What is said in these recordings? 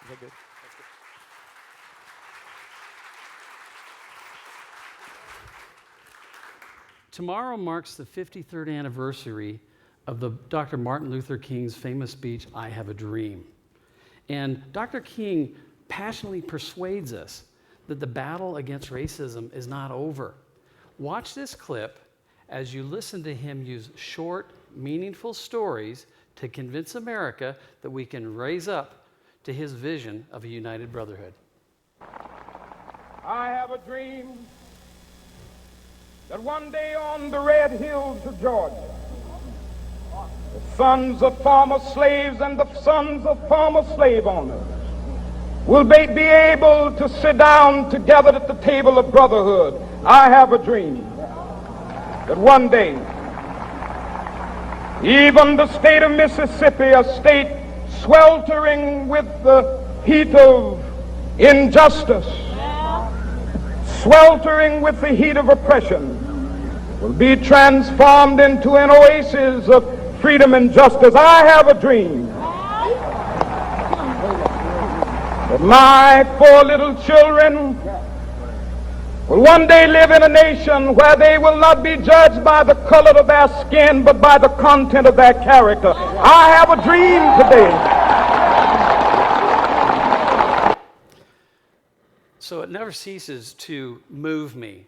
Is that good? That's good. Tomorrow marks the 53rd anniversary of Dr. Martin Luther King's famous speech, "I Have a Dream." And Dr. King passionately persuades us that the battle against racism is not over. Watch this clip as you listen to him use short, meaningful stories to convince America that we can raise up to his vision of a united brotherhood. I have a dream that one day on the red hills of Georgia, the sons of former slaves and the sons of former slave owners will be able to sit down together at the table of brotherhood. I have a dream that one day, even the state of Mississippi, a state sweltering with the heat of injustice, sweltering with the heat of oppression, will be transformed into an oasis of freedom and justice. I have a dream that my 4 little children will one day live in a nation where they will not be judged by the color of their skin, but by the content of their character. I have a dream today. So it never ceases to move me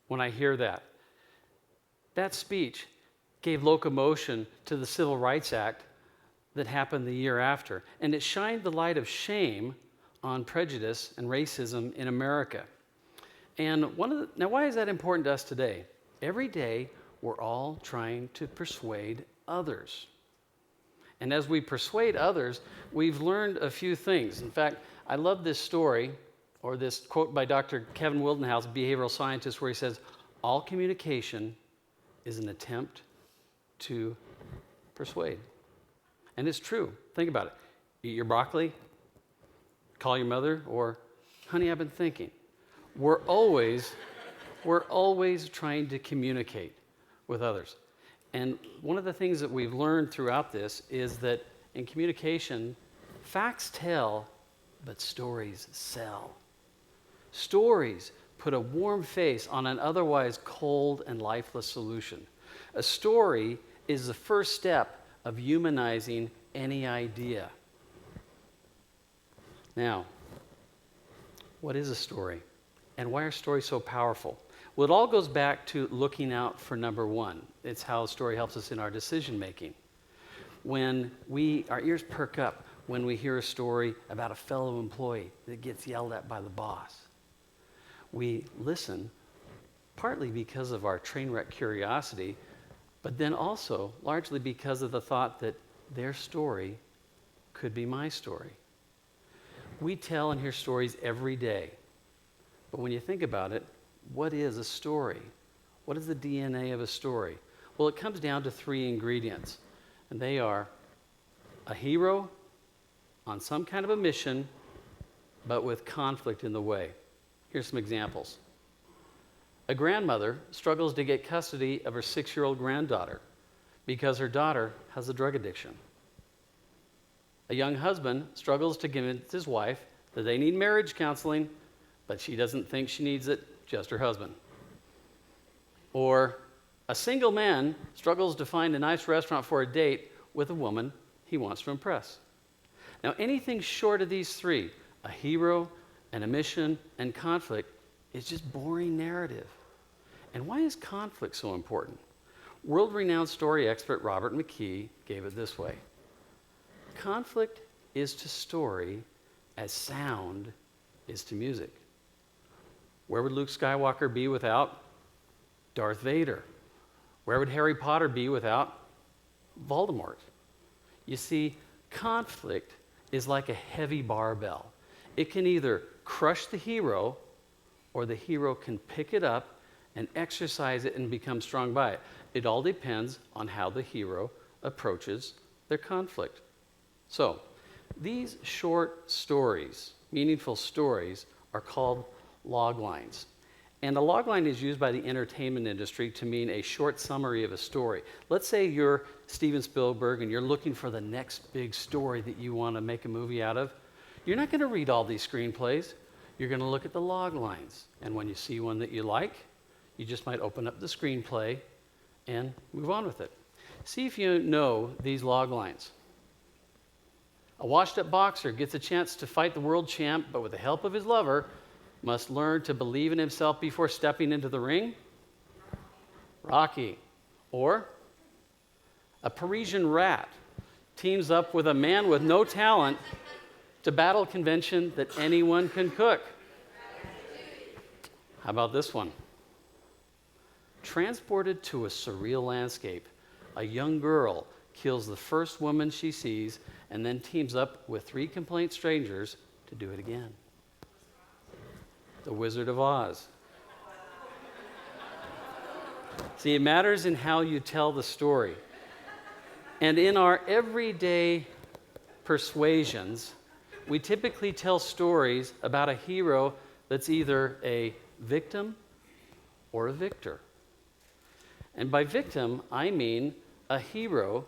when I hear that. That speech gave locomotion to the Civil Rights Act that happened the year after, and it shined the light of shame on prejudice and racism in America. And now why is that important to us today? Every day, we're all trying to persuade others. And as we persuade others, we've learned a few things. In fact, I love this story, or this quote by Dr. Kevin Wildenhaus, a behavioral scientist, where he says, all communication is an attempt to persuade. And it's true. Think about it. Eat your broccoli, call your mother, or, honey, I've been thinking. We're always trying to communicate with others. And one of the things that we've learned throughout this is that in communication, facts tell, but stories sell. Stories put a warm face on an otherwise cold and lifeless solution. A story is the first step of humanizing any idea. Now, what is a story? And why are stories so powerful? Well, it all goes back to looking out for number one. It's how a story helps us in our decision making. When our ears perk up when we hear a story about a fellow employee that gets yelled at by the boss. We listen partly because of our train wreck curiosity, but then also largely because of the thought that their story could be my story. We tell and hear stories every day. But when you think about it, what is a story? What is the DNA of a story? Well, it comes down to 3 ingredients, and they are a hero on some kind of a mission, but with conflict in the way. Here's some examples. A grandmother struggles to get custody of her 6-year-old granddaughter because her daughter has a drug addiction. A young husband struggles to convince his wife that they need marriage counseling, but she doesn't think she needs it, just her husband. Or a single man struggles to find a nice restaurant for a date with a woman he wants to impress. Now, anything short of these 3, a hero, and a mission, and conflict, is just boring narrative. And why is conflict so important? World-renowned story expert Robert McKee gave it this way. Conflict is to story as sound is to music. Where would Luke Skywalker be without Darth Vader? Where would Harry Potter be without Voldemort? You see, conflict is like a heavy barbell. It can either crush the hero, or the hero can pick it up and exercise it and become strong by it. It all depends on how the hero approaches their conflict. So, these short stories, meaningful stories, are called loglines. And a logline is used by the entertainment industry to mean a short summary of a story. Let's say you're Steven Spielberg and you're looking for the next big story that you want to make a movie out of. You're not going to read all these screenplays. You're going to look at the log lines. And when you see one that you like, you just might open up the screenplay and move on with it. See if you know these log lines. A washed-up boxer gets a chance to fight the world champ, but with the help of his lover, must learn to believe in himself before stepping into the ring. Rocky. Or a Parisian rat teams up with a man with no talent to battle a convention that anyone can cook. How about this one? Transported to a surreal landscape, a young girl kills the first woman she sees and then teams up with 3 complete strangers to do it again. The Wizard of Oz. See, it matters in how you tell the story. And in our everyday persuasions, we typically tell stories about a hero that's either a victim or a victor. And by victim, I mean a hero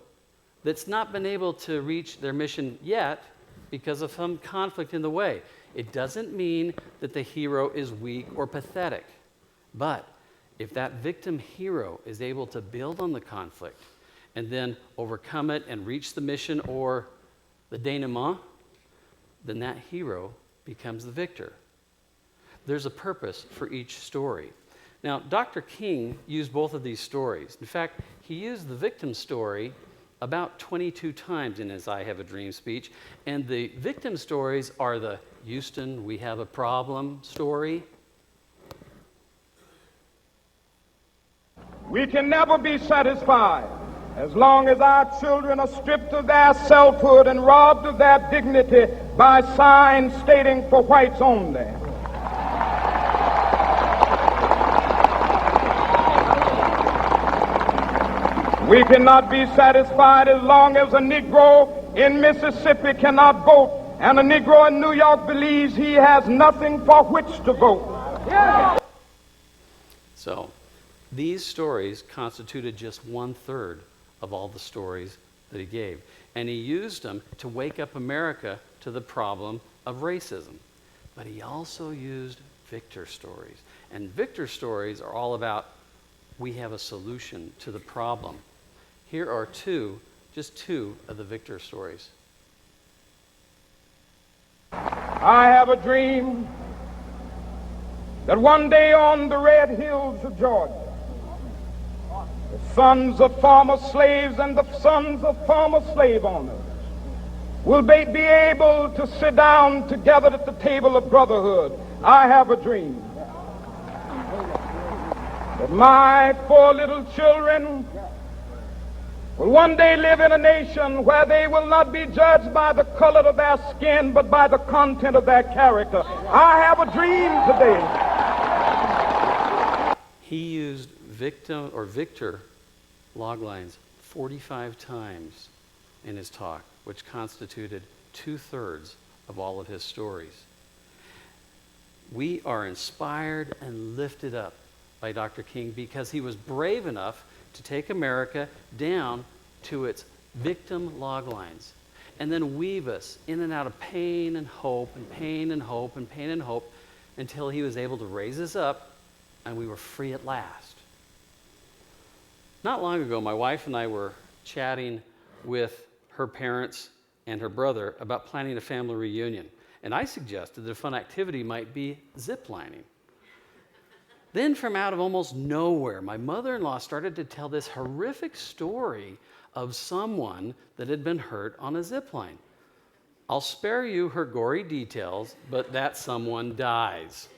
that's not been able to reach their mission yet because of some conflict in the way. It doesn't mean that the hero is weak or pathetic. But if that victim hero is able to build on the conflict and then overcome it and reach the mission or the denouement, then that hero becomes the victor. There's a purpose for each story. Now, Dr. King used both of these stories. In fact, he used the victim story about 22 times in his I Have a Dream speech, and the victim stories are the Houston, we have a problem story. We can never be satisfied as long as our children are stripped of their selfhood and robbed of their dignity by signs stating for whites only. We cannot be satisfied as long as a Negro in Mississippi cannot vote and a Negro in New York believes he has nothing for which to vote. Yeah. So, these stories constituted just 1/3 of all the stories that he gave. And he used them to wake up America to the problem of racism. But he also used victor stories. And victor stories are all about we have a solution to the problem. Here are just two of the victor stories. I have a dream that one day on the red hills of Georgia, the sons of former slaves and the sons of former slave owners will be able to sit down together at the table of brotherhood. I have a dream that my 4 little children will one day live in a nation where they will not be judged by the color of their skin, but by the content of their character. I have a dream today. He used victor loglines 45 times in his talk, which constituted 2/3 of all of his stories. We are inspired and lifted up by Dr. King because he was brave enough to take America down to its victim loglines and then weave us in and out of pain and hope and pain and hope and pain and hope until he was able to raise us up and we were free at last. Not long ago, my wife and I were chatting with her parents and her brother about planning a family reunion, and I suggested that a fun activity might be zip lining. Then from out of almost nowhere, my mother-in-law started to tell this horrific story of someone that had been hurt on a zip line. I'll spare you her gory details, but that someone dies.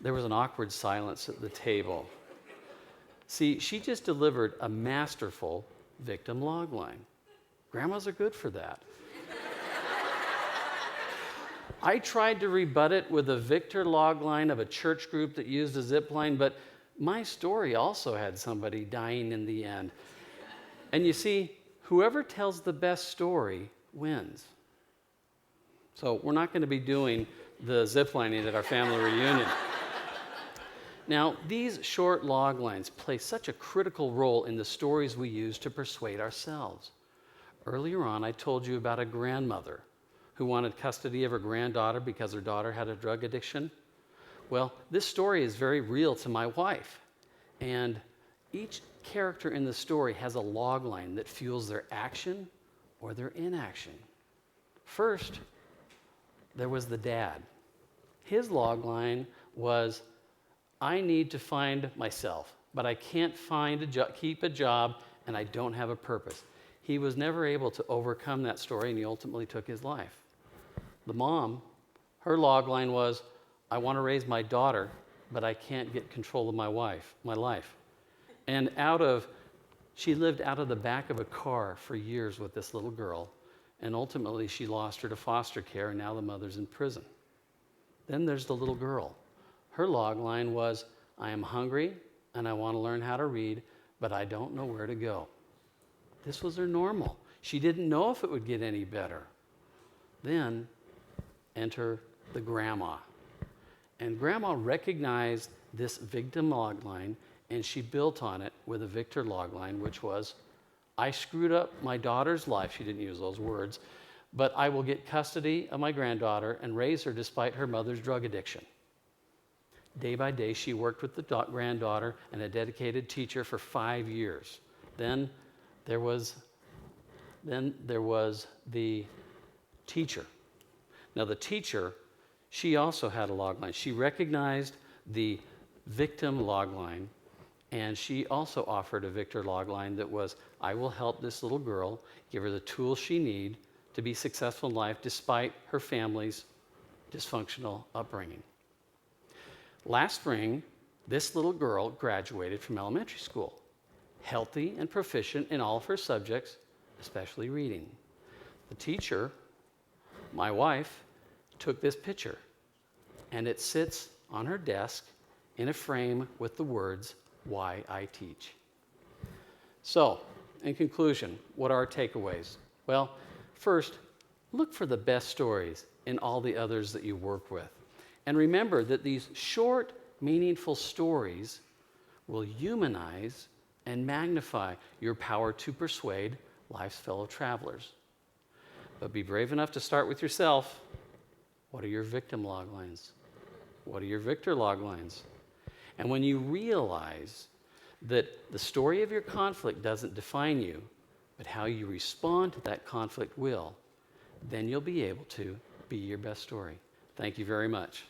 There was an awkward silence at the table. See, she just delivered a masterful victim logline. Grandmas are good for that. I tried to rebut it with a victor logline of a church group that used a zip line, but my story also had somebody dying in the end. And you see, whoever tells the best story wins. So we're not going to be doing the zip lining at our family reunion. Now, these short log lines play such a critical role in the stories we use to persuade ourselves. Earlier on, I told you about a grandmother who wanted custody of her granddaughter because her daughter had a drug addiction. Well, this story is very real to my wife. And each character in the story has a log line that fuels their action or their inaction. First, there was the dad. His log line was, I need to find myself, but I can't keep a job, and I don't have a purpose. He was never able to overcome that story, and he ultimately took his life. The mom, her log line was, I want to raise my daughter, but I can't get control of my life. And she lived out of the back of a car for years with this little girl, and ultimately she lost her to foster care, and now the mother's in prison. Then there's the little girl. Her log line was, I am hungry, and I want to learn how to read, but I don't know where to go. This was her normal. She didn't know if it would get any better. Then enter the grandma. And grandma recognized this victim log line, and she built on it with a victor log line, which was, I screwed up my daughter's life. She didn't use those words, but I will get custody of my granddaughter and raise her despite her mother's drug addiction. Day by day, she worked with the granddaughter and a dedicated teacher for 5 years. Then there was the teacher. Now the teacher, she also had a log line. She recognized the victim log line, and she also offered a victor log line that was, I will help this little girl, give her the tools she needs to be successful in life despite her family's dysfunctional upbringing. Last spring, this little girl graduated from elementary school, healthy and proficient in all of her subjects, especially reading. The teacher, my wife, took this picture, and it sits on her desk in a frame with the words, Why I Teach. So, in conclusion, what are our takeaways? Well, first, look for the best stories in all the others that you work with. And remember that these short, meaningful stories will humanize and magnify your power to persuade life's fellow travelers. But be brave enough to start with yourself. What are your victim log lines? What are your victor log lines? And when you realize that the story of your conflict doesn't define you, but how you respond to that conflict will, then you'll be able to be your best story. Thank you very much.